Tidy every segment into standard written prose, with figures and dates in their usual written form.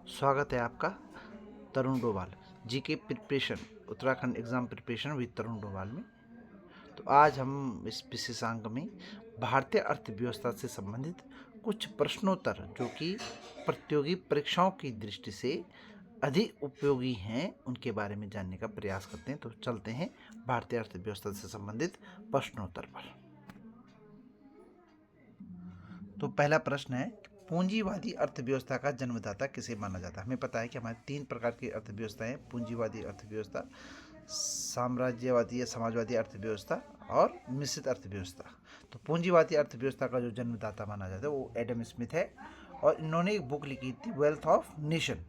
स्वागत है आपका Tarun Dobhal GK preparation Uttarakhand exam preparation with Tarun Dobhal में। तो आज हम इस विशेषांक में भारतीय अर्थव्यवस्था से संबंधित कुछ प्रश्नोत्तर जो कि प्रतियोगी परीक्षाओं की दृष्टि से अधिक उपयोगी हैं उनके बारे में जानने का प्रयास करते हैं। तो चलते हैं भारतीय अर्थव्यवस्था से संबंधित प्रश्नोत्तर पर। तो पहला प्रश्न है, पूंजीवादी अर्थव्यवस्था का जन्मदाता किसे माना जाता है। हमें पता है कि हमारे तीन प्रकार की अर्थव्यवस्थाएं, पूंजीवादी अर्थव्यवस्था, साम्राज्यवादी या समाजवादी अर्थव्यवस्था और मिश्रित अर्थव्यवस्था। तो पूंजीवादी अर्थव्यवस्था का जो जन्मदाता माना जाता है वो एडम स्मिथ है और इन्होंने एक बुक लिखी थी वेल्थ ऑफ नेशन,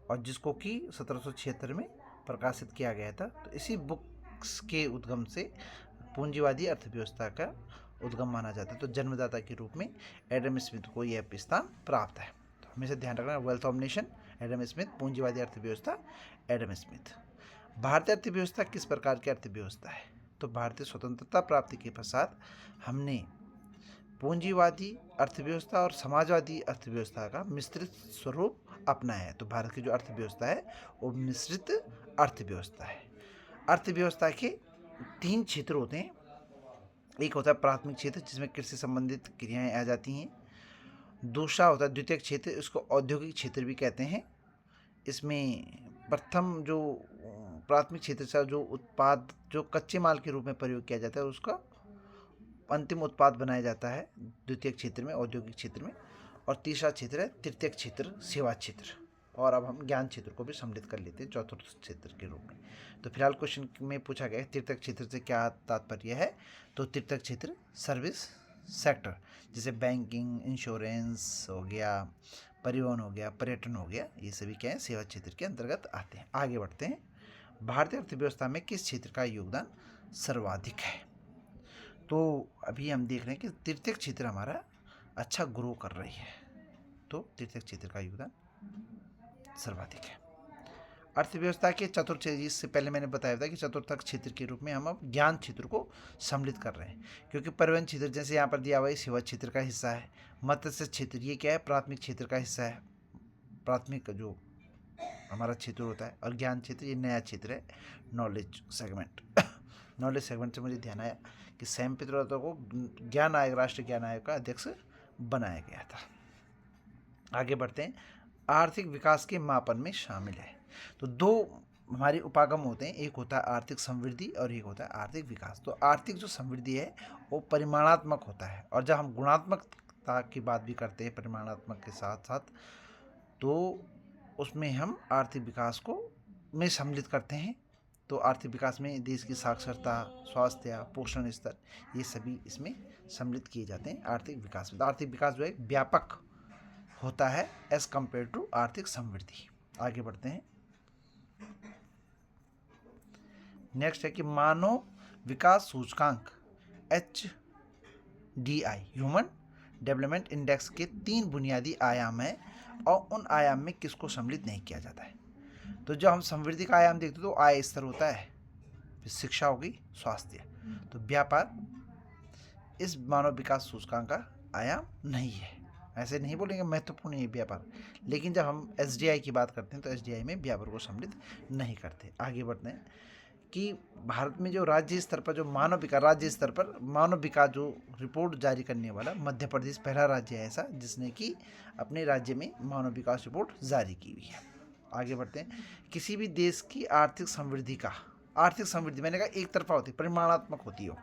और जिसको कि 1776 में प्रकाशित किया गया था। तो इसी बुक के उद्गम से पूंजीवादी अर्थव्यवस्था का उद्गम माना जाता है। तो जन्मदाता के रूप में एडम स्मिथ को यह स्थान प्राप्त है। तो हमेशा ध्यान रखना, wealth of nation Adam Smith, पूंजीवादी अर्थव्यवस्था एडम स्मिथ। भारतीय अर्थव्यवस्था किस प्रकार की अर्थव्यवस्था है। तो भारतीय स्वतंत्रता प्राप्ति के पश्चात हमने पूंजीवादी अर्थव्यवस्था और समाजवादी अर्थव्यवस्था का मिश्रित स्वरूप अपनाया है। तो भारत की जो अर्थव्यवस्था है वो मिश्रित अर्थव्यवस्था है। अर्थव्यवस्था के तीन क्षेत्र होते हैं। एक होता है प्राथमिक क्षेत्र जिसमें कृषि संबंधित क्रियाएं आ जाती हैं। दूसरा होता है द्वितीयक क्षेत्र, इसको औद्योगिक क्षेत्र भी कहते हैं। इसमें प्रथम जो प्राथमिक क्षेत्र से जो उत्पाद जो कच्चे माल के रूप में प्रयोग किया जाता है उसका अंतिम उत्पाद बनाया जाता है द्वितीयक क्षेत्र में, औद्योगिक क्षेत्र में। और तीसरा क्षेत्र है तृतीयक क्षेत्र, सेवा क्षेत्र। और अब हम ज्ञान क्षेत्र को भी सम्मिलित कर लेते हैं चतुर्थ क्षेत्र के रूप में। तो फिलहाल क्वेश्चन में पूछा गया है तृतीयक क्षेत्र से क्या तात्पर्य है। तो तृतीयक क्षेत्र सर्विस सेक्टर, जैसे बैंकिंग, इंश्योरेंस हो गया, परिवहन हो गया, पर्यटन हो गया, ये सभी क्या है सेवा क्षेत्र के अंतर्गत आते हैं। आगे बढ़ते हैं, भारतीय अर्थव्यवस्था में किस क्षेत्र का योगदान सर्वाधिक है। तो अभी हम देख रहे हैं कि तृतीयक क्षेत्र हमारा अच्छा ग्रो कर रही है, तो तृतीयक क्षेत्र का योगदान सर्वाधिक है। अर्थव्यवस्था के चतुर्थ क्षेत्र, इससे पहले मैंने बताया था कि चतुर्थक क्षेत्र के रूप में हम अब ज्ञान क्षेत्र को सम्मिलित कर रहे हैं, क्योंकि परिवहन क्षेत्र जैसे यहाँ पर दिया हुआ है सेवा क्षेत्र का हिस्सा है। मत्स्य क्षेत्र ये क्या है, प्राथमिक क्षेत्र का हिस्सा है, प्राथमिक जो हमारा क्षेत्र होता है। और ज्ञान क्षेत्र ये नया क्षेत्र है, नॉलेज सेगमेंट। नॉलेज सेगमेंट से मुझे ध्यान आया कि सैम पित्रोदा को ज्ञान आयोग, राष्ट्रीय ज्ञान आयोग का अध्यक्ष बनाया गया था। आगे बढ़ते हैं, आर्थिक विकास के मापन में शामिल है। तो दो हमारे उपागम होते हैं, एक होता है आर्थिक समृद्धि और एक होता है आर्थिक विकास। तो आर्थिक जो समृद्धि है वो परिमाणात्मक होता है, और जब हम गुणात्मकता की बात भी करते हैं परिमाणात्मक के साथ साथ, तो उसमें हम आर्थिक विकास को में सम्मिलित करते हैं। तो आर्थिक विकास में देश की साक्षरता, स्वास्थ्य, पोषण स्तर, ये सभी इसमें सम्मिलित किए जाते हैं आर्थिक विकास में। तो आर्थिक विकास जो है व्यापक होता है एज कंपेयर टू आर्थिक समृद्धि। आगे बढ़ते हैं, नेक्स्ट है कि मानव विकास सूचकांक HDI, ह्यूमन डेवलपमेंट इंडेक्स के 3 बुनियादी आयाम हैं और उन आयाम में किसको सम्मिलित नहीं किया जाता है। तो जब हम समृद्धि का आयाम देखते हैं तो आय स्तर होता है, फिर शिक्षा होगी, स्वास्थ्य, तो व्यापार इस मानव विकास सूचकांक का आयाम नहीं है। ऐसे नहीं बोलेंगे महत्वपूर्ण है व्यापार, लेकिन जब हम SDI की बात करते हैं तो SDI में व्यापार को सम्मिलित नहीं करते। आगे बढ़ते हैं कि भारत में जो राज्य स्तर पर जो मानव विकास, राज्य स्तर पर मानव विकास जो रिपोर्ट जारी करने वाला मध्य प्रदेश पहला राज्य है ऐसा जिसने कि अपने राज्य में मानव विकास रिपोर्ट जारी की हुई है। आगे बढ़ते हैं, किसी भी देश की आर्थिक समृद्धि का, आर्थिक समृद्धि मैंने कहा एक तरफा होती है, परिमाणात्मक होती हो,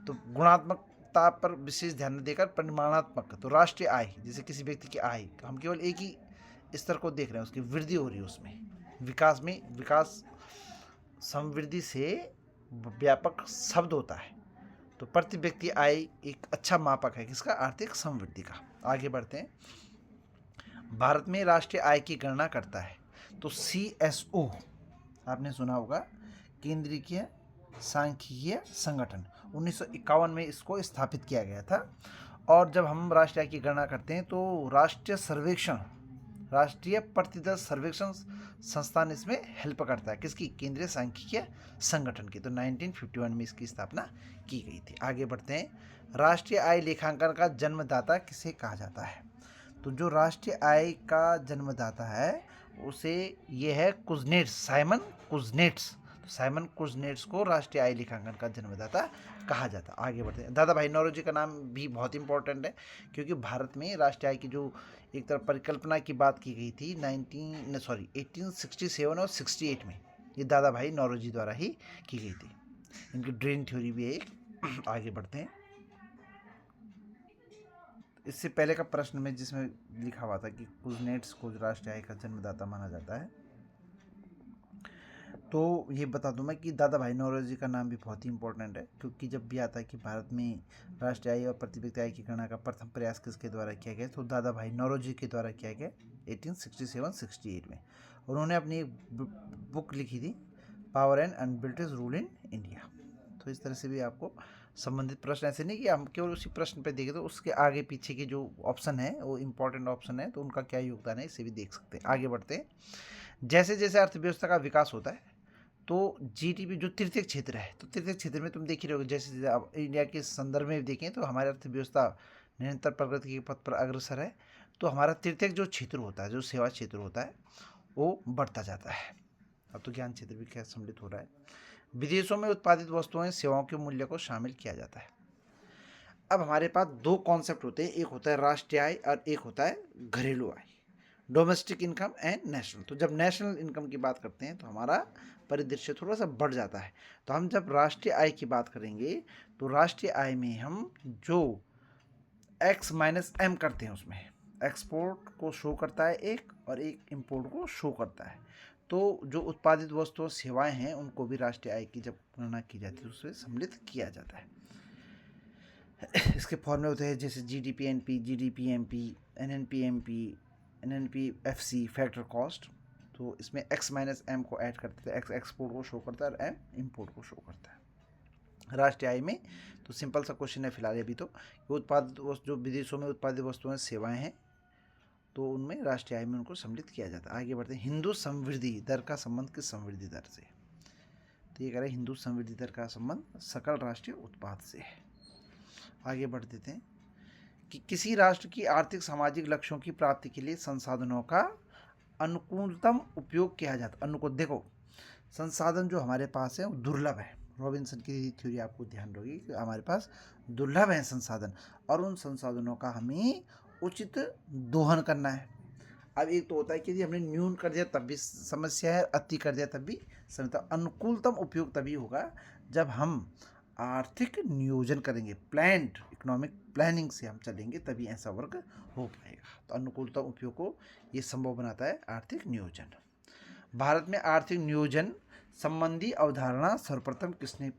तो गुणात्मकता पर विशेष ध्यान देकर परिमाणात्मक, तो राष्ट्रीय आय, जैसे किसी व्यक्ति की आय, हम केवल एक ही स्तर को देख रहे हैं, उसकी वृद्धि हो रही है उसमें, विकास में विकास समृद्धि से व्यापक शब्द होता है। तो प्रति व्यक्ति आय एक अच्छा मापक है किसका, आर्थिक समृद्धि का। आगे बढ़ते हैं, भारत में राष्ट्रीय आय की गणना करता है तो CSO, आपने सुना होगा, केंद्रीय सांख्यिकीय संगठन, 1951 में इसको स्थापित किया गया था। और जब हम राष्ट्रीय आय की गणना करते हैं तो राष्ट्रीय सर्वेक्षण, राष्ट्रीय प्रतिदर सर्वेक्षण संस्थान इसमें हेल्प करता है, किसकी, केंद्रीय सांख्यिकीय संगठन की। तो 1951 में इसकी स्थापना की गई थी। आगे बढ़ते हैं, राष्ट्रीय आय लेखांकन का जन्मदाता किसे कहा जाता है। तो जो राष्ट्रीय आय का जन्मदाता है उसे ये है कुजनेट्स, साइमन कुजनेट्स। तो साइमन कुजनेट्स को राष्ट्रीय आय लेखांकन का जन्मदाता कहा जाता है। आगे बढ़ते हैं। दादा भाई नौरोजी का नाम भी बहुत इंपॉर्टेंट है, क्योंकि भारत में राष्ट्रीय आय की जो एक तरह परिकल्पना की बात की गई थी 1867 और 68 में, ये दादा भाई नौरोजी द्वारा ही की गई थी। इनकी ड्रेन थ्योरी भी है एक। आगे बढ़ते हैं। इससे पहले का प्रश्न में जिसमें लिखा हुआ था कि कुजनेट्स को राष्ट्रीय आय का जन्मदाता माना जाता है, तो ये बता दूं मैं कि दादा भाई नौरोजी का नाम भी बहुत ही इंपॉर्टेंट है, क्योंकि जब भी आता है कि भारत में राष्ट्रीय आय और प्रति व्यक्ति आय की गणना का प्रथम प्रयास किसके द्वारा किया गया, तो दादा भाई नौरोजी के द्वारा किया गया 1867-68 में। उन्होंने अपनी एक बुक लिखी थी, power and British rule in India. तो इस तरह से भी आपको संबंधित प्रश्न, ऐसे नहीं कि हम केवल उसी प्रश्न पे देखें, तो उसके आगे पीछे के जो ऑप्शन है वो इंपॉर्टेंट ऑप्शन है, तो उनका क्या योगदान है इसे भी देख सकते हैं। आगे बढ़ते हैं। जैसे जैसे अर्थव्यवस्था का विकास होता है तो जीडीपी जो तृतीय क्षेत्र है, तो तृतीय क्षेत्र में तुम देख ही रहोगे, जैसे जैसे आप इंडिया के संदर्भ में देखें तो हमारी अर्थव्यवस्था निरंतर प्रगति के पथ पर अग्रसर है। तो हमारा तृतीय जो क्षेत्र होता है, जो सेवा क्षेत्र होता है, वो बढ़ता जाता है। अब तो ज्ञान क्षेत्र भी क्या सम्मिलित हो रहा है। विदेशों में उत्पादित वस्तुओं सेवाओं के मूल्य को शामिल किया जाता है। अब हमारे पास दो कॉन्सेप्ट होते हैं, एक होता है राष्ट्रीय आय और एक होता है घरेलू आय, डोमेस्टिक इनकम एंड नेशनल। तो जब नेशनल इनकम की बात करते हैं तो हमारा परिदृश्य थोड़ा सा बढ़ जाता है। तो हम जब राष्ट्रीय आय की बात करेंगे तो राष्ट्रीय आय में हम जो x-m करते हैं, उसमें एक्सपोर्ट को शो करता है एक, और एक इंपोर्ट को शो करता है। तो जो उत्पादित वस्तु सेवाएं हैं उनको भी राष्ट्रीय आय की जब गणना की जाती है उससे सम्मिलित किया जाता है। इसके फॉर्मूले होते हैं जैसे GDP-NP, GDP-MP, NNP-MP, NNP-FC, factor cost. तो इसमें x-m को ऐड करते हैं, x एक्सपोर्ट को शो करता है और m इंपोर्ट को शो करता है राष्ट्रीय आय में। तो सिंपल सा क्वेश्चन है फिलहाल अभी तो, उत्पादित जो विदेशों में उत्पादित वस्तुएं सेवाएं हैं तो उनमें राष्ट्रीय आय में उनको सम्मिलित किया जाता है। आगे बढ़ते हैं। हिंदू समृद्धि दर का संबंध किस समृद्धि दर से, तो ये कह रहे हैं हिंदू समृद्धि दर का संबंध सकल राष्ट्रीय उत्पाद से है। आगे बढ़ देते हैं कि किसी राष्ट्र की आर्थिक सामाजिक लक्ष्यों की प्राप्ति के लिए संसाधनों का अनुकूलतम उपयोग किया जाता। अनुकूल, देखो संसाधन जो हमारे पास है वो दुर्लभ है। रॉबिन्सन की थ्योरी आपको ध्यान रखिए कि हमारे पास दुर्लभ है संसाधन, और उन संसाधनों का हमें उचित दोहन करना है। अब एक तो होता है कि यदि हमने न्यून कर दिया तब भी समस्या है, अति कर दिया तब भी समस्या। अनुकूलतम उपयोग तभी होगा जब हम आर्थिक नियोजन करेंगे, प्लान्ड इकोनॉमिक प्लानिंग से हम चलेंगे, तभी ऐसा वर्क हो पाएगा। तो अनुकूलतम उपयोग को ये संभव बनाता है आर्थिक नियोजन। भारत में आर्थिक नियोजन संबंधी अवधारणा सर्वप्रथम किसने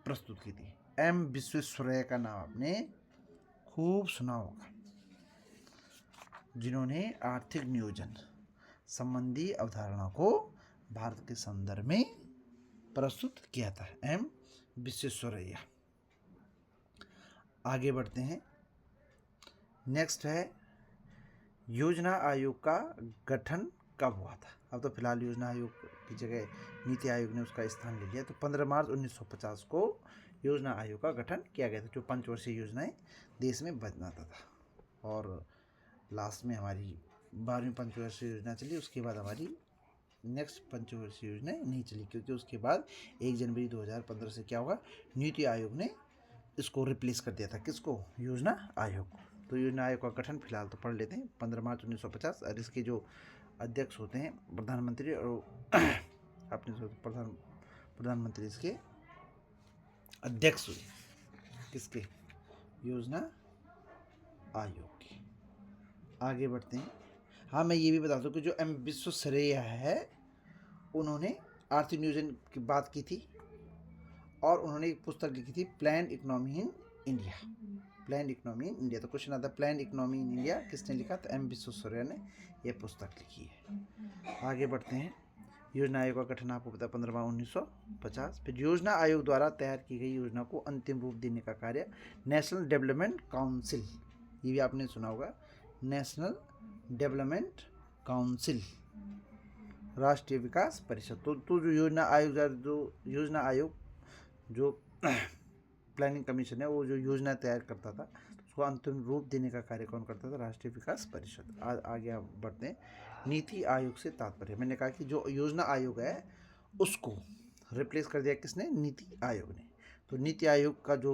प्रस्तुत की थी? M विश्वेश्वरैया का नाम आपने खूब सुना होगा, जिन्होंने आर्थिक नियोजन संबंधी अवधारणा को भारत के संदर्भ में प्रस्तुत किया था, M विश्वेश्वरैया। आगे बढ़ते हैं। नेक्स्ट है योजना आयोग का गठन कब हुआ था? अब तो फिलहाल योजना आयोग की जगह नीति आयोग ने उसका स्थान ले लिया। तो 15 मार्च 1950 को योजना आयोग का गठन किया गया था, जो पंचवर्षीय योजनाएं देश में बनाता था। और लास्ट में हमारी 12वीं पंचवर्षीय योजना चली, उसके बाद हमारी नेक्स्ट पंचवर्षीय योजना नहीं चली, क्योंकि उसके बाद 1 जनवरी 2015 से क्या होगा, नीति आयोग ने इसको रिप्लेस कर दिया था। किसको? योजना आयोग को। तो योजना आयोग का गठन फिलहाल तो पढ़ लेते हैं, 15 मार्च 1950। और इसके जो अध्यक्ष होते हैं प्रधानमंत्री, और अपने प्रधानमंत्री इसके अध्यक्ष हुए, किसके? योजना आयोग के। आगे बढ़ते हैं। हाँ, मैं ये भी बता दूं कि जो M विश्वेश्वरैया है उन्होंने आर्थिक नियोजन की बात की थी, और उन्होंने एक पुस्तक लिखी थी, plan economy in India. Plan economy in India. तो क्वेश्चन आता है प्लान इकोनॉमी इन इंडिया किसने लिखा? तो M विश्वेश्वरैया ने यह पुस्तक लिखी है। आगे बढ़ते हैं। योजना आयोग का गठन आपको पता है 15 मार्च 1950। फिर योजना आयोग द्वारा तैयार की गई योजना को अंतिम रूप देने का कार्य नेशनल डेवलपमेंट काउंसिल, ये भी आपने सुना होगा, नेशनल डेवलपमेंट काउंसिल, राष्ट्रीय विकास परिषद। तो जो योजना आयोग जो प्लानिंग कमीशन है, वो जो योजना तैयार करता था उसको अंतिम रूप देने का कार्य कौन करता था? राष्ट्रीय विकास परिषद। आगे आप बढ़ते हैं। नीति आयोग से तात्पर्य, मैंने कहा कि जो योजना आयोग है उसको रिप्लेस कर दिया किसने? नीति आयोग ने। तो नीति आयोग का जो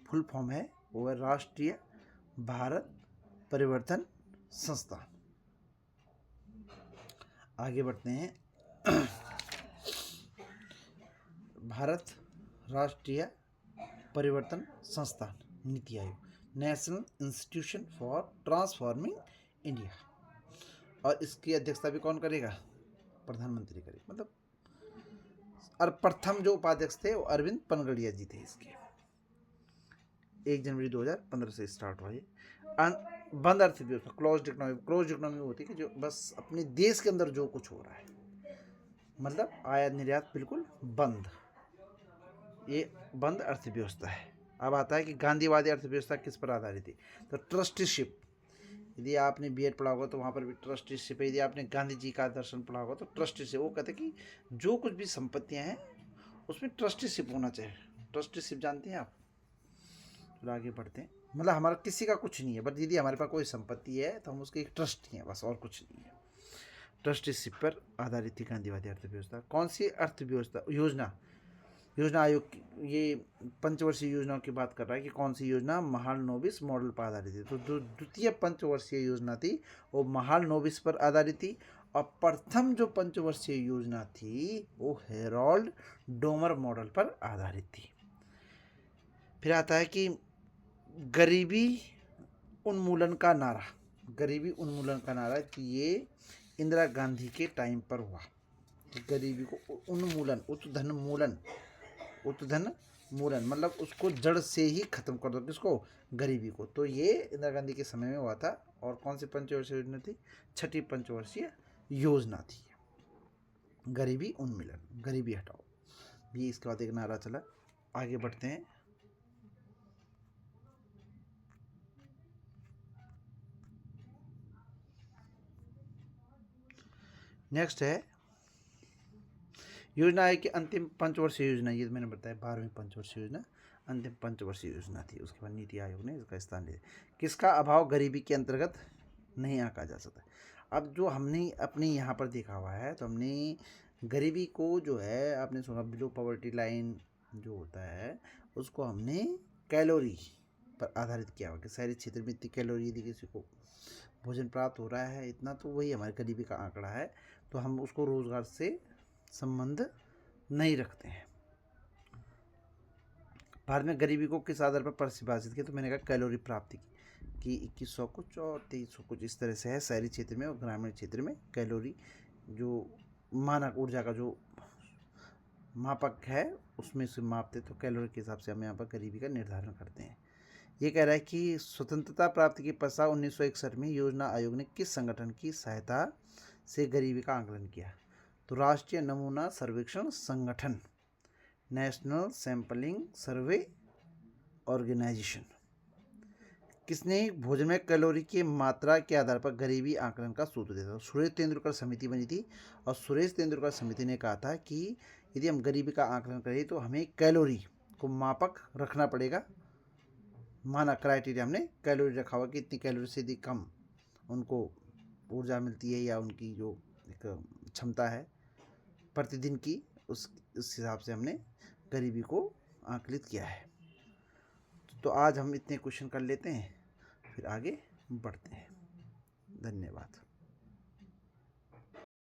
फुल फॉर्म है वो है राष्ट्रीय भारत परिवर्तन संस्थान। आगे बढ़ते हैं। भारत राष्ट्रीय परिवर्तन संस्थान, NITI Aayog, national institution for transforming India. और इसकी अध्यक्षता भी कौन करेगा? प्रधानमंत्री करेगा। मतलब और प्रथम जो उपाध्यक्ष थे वो अरविंद पनगड़िया जी थे। इसके 1 जनवरी 2015 से स्टार्ट हुआ ये। बंद अर्थव्यवस्था, क्लोज्ड इकोनॉमी। क्लोज्ड इकोनॉमी होती है कि जो बस अपने देश के अंदर जो कुछ हो रहा है, मतलब आयात निर्यात बिल्कुल बंद, ये बंद अर्थव्यवस्था है। अब आता है कि गांधीवादी अर्थव्यवस्था किस पर आधारित थी? तो ट्रस्टीशिप। यदि आपने बीएड पढ़ा होगा तो वहाँ पर भी ट्रस्टीशिप है। यदि आपने गांधी जी का दर्शन पढ़ा होगा तो ट्रस्टीशिप, वो कहते हैं कि जो कुछ भी संपत्तियाँ हैं उसमें ट्रस्टीशिप होना चाहिए। ट्रस्टीशिप जानते हैं आप? तो आगे बढ़ते हैं। मतलब हमारा किसी का कुछ नहीं है, बट यदि हमारे पास कोई संपत्ति है तो हम उसके एक ट्रस्टी हैं, बस, और कुछ नहीं है। ट्रस्टीशिप पर आधारित थी गांधीवादी अर्थव्यवस्था। कौन सी अर्थव्यवस्था योजना? योजना आयोग की ये पंचवर्षीय योजनाओं की बात कर रहा है कि कौन सी योजना? महालनोबिस मॉडल पर आधारित थी। तो जो द्वितीय पंचवर्षीय योजना थी वो महालनोबिस पर आधारित थी। और प्रथम जो पंचवर्षीय योजना थी वो हेरोल्ड डोमर मॉडल पर आधारित थी। फिर आता है कि गरीबी उन्मूलन का नारा। गरीबी उन्मूलन का नारा कि ये इंदिरा गांधी के टाइम पर हुआ। गरीबी को उन्मूलन, उत्धन मूलन मतलब उसको जड़ से ही खत्म कर दो। किसको? गरीबी को। तो ये इंदिरा गांधी के समय में हुआ था। और कौन सी पंचवर्षीय योजना थी? 6ठी पंचवर्षीय योजना थी। गरीबी उन्मूलन, गरीबी हटाओ, ये इसके बाद एक नारा चला। आगे बढ़ते हैं। नेक्स्ट है योजना आयोग की अंतिम पंचवर्षीय योजना। ये मैंने बताया 12वीं पंचवर्षीय योजना अंतिम पंचवर्षीय योजना थी। उसके बाद नीति आयोग ने इसका स्थान लिया। किसका अभाव गरीबी के अंतर्गत नहीं आंका जा सकता? अब जो हमने अपने यहाँ पर देखा हुआ है, तो हमने गरीबी को जो है, आपने सुना बिलो पॉवर्टी लाइन जो होता है उसको हमने कैलोरी पर आधारित किया हुआ कि शहरी क्षेत्र में इतनी कैलोरी यदि किसी को भोजन प्राप्त हो रहा है इतना, तो वही हमारी गरीबी का आंकड़ा है। तो हम उसको रोजगार से संबंध नहीं रखते हैं। भारत में गरीबी को किस आधार पर परिभाषित किया? तो मैंने कहा कैलोरी प्राप्ति की 2100 कुछ और 2300 कुछ इस तरह से है शहरी क्षेत्र में। और ग्रामीण क्षेत्र में कैलोरी जो मानक ऊर्जा का जो मापक है उसमें से मापते, तो कैलोरी के हिसाब से हम यहाँ पर गरीबी का निर्धारण करते हैं। ये कह रहा है कि स्वतंत्रता प्राप्ति के पश्चात 1961 में योजना आयोग ने किस संगठन की सहायता से गरीबी का आकलन किया? तो राष्ट्रीय नमूना सर्वेक्षण संगठन, नेशनल सैंपलिंग सर्वे ऑर्गेनाइजेशन। किसने भोजन में कैलोरी की मात्रा के आधार पर गरीबी आकलन का सूत्र दिया था? सुरेश तेंदुलकर समिति बनी थी। और सुरेश तेंदुलकर समिति ने कहा था कि यदि हम गरीबी का आकलन करें तो हमें कैलोरी को मापक रखना पड़ेगा। माना क्राइटेरिया हमने कैलोरी रखा हुआ कि इतनी कैलोरी से यदि कम उनको ऊर्जा मिलती है या उनकी जो एक क्षमता है प्रतिदिन की, उस हिसाब से हमने गरीबी को आकलित किया है। तो आज हम इतने क्वेश्चन कर लेते हैं, फिर आगे बढ़ते हैं। धन्यवाद।